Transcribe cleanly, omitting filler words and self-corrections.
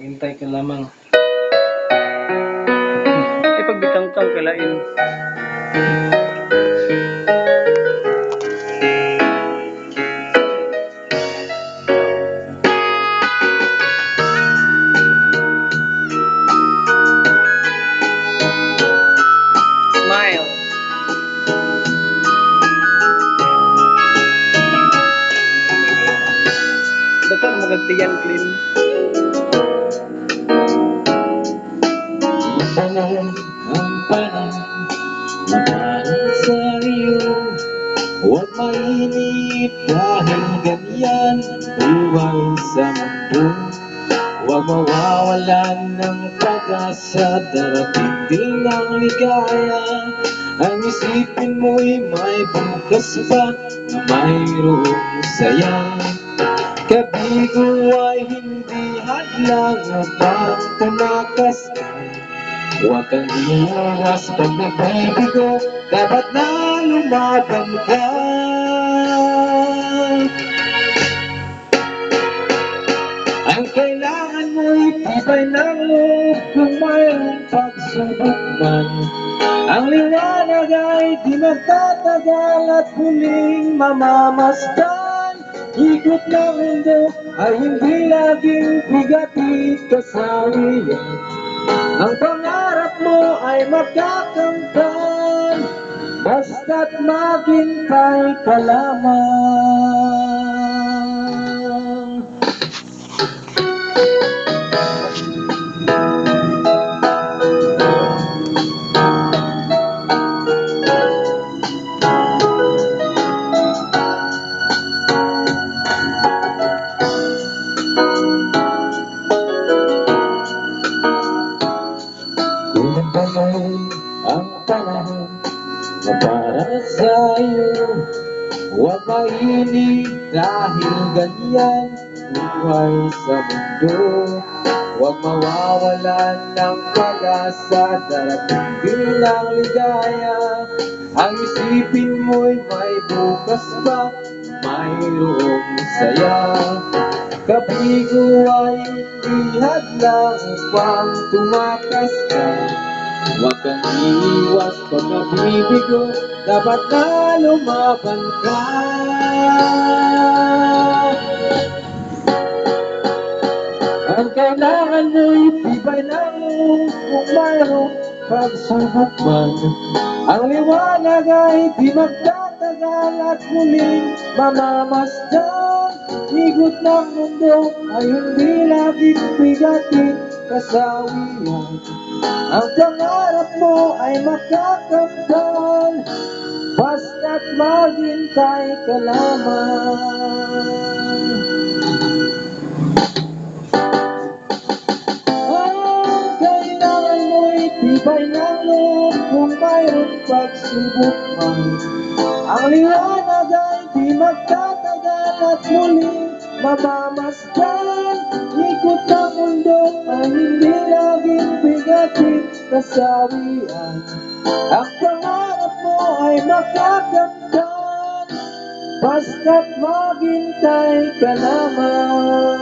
hintay ka lamang. Pagbitang-tang kalain. Smile. Dapat magagtigan clean. Panahon ang panahon na para sa iyo. Huwag mainip dahil ganyan buhay sa mundo. Huwag mawawalan ng pag-asa, darating din ang ligaya. Ang isipin mo'y may bukas pa na mayroong saya. Kabigo ay hindi hadlang upang tumakas ka. Huwag kang iwas pag nabibigo, dapat na lumaban ka. Ang kailangan mo'y tibay ng loob kung mayroong pagsubok man. Ang liwanag ay di magtatagal at huling mamamasdan. Ikot ng mundo ay hindi laging bigatit kasawian. Ang pangarap mo ay makakamtan, basta't maghintay ka lamang. Kung panahon ang panahon na para sa iyo, huwag mainip dahil ganyan buhay sa mundo. Huwag mawawalan ng pag-asa, darating din ang ligaya. Ang isipin mo'y may bukas pa, mayroong saya. Kabigo ay hindi hadlang upang tumakas ka. Huwag kang iiwas pag nabibigo, dapat na lumaban ka. Ang kailangan mo'y tibay ng loob kung mayroong pagsubok man. Ang liwanag ay di magtatagal at muling mamamasdan. Ikot ng mundo ay hindi laging bigatin kasawian. Ang pangarap mo ay makakamtan, basta't maghintay ka lamang. Ang kailangan mo'y tibay ng loob kung mayroong pagsubok man. Ang liwanag ay di magtatagal at muling mamamasdan. Ikot ng mundo ay hindi laging bigatin kasawian. Ang pangarap mo ay makakamtan, basta't maghintay ka lamang.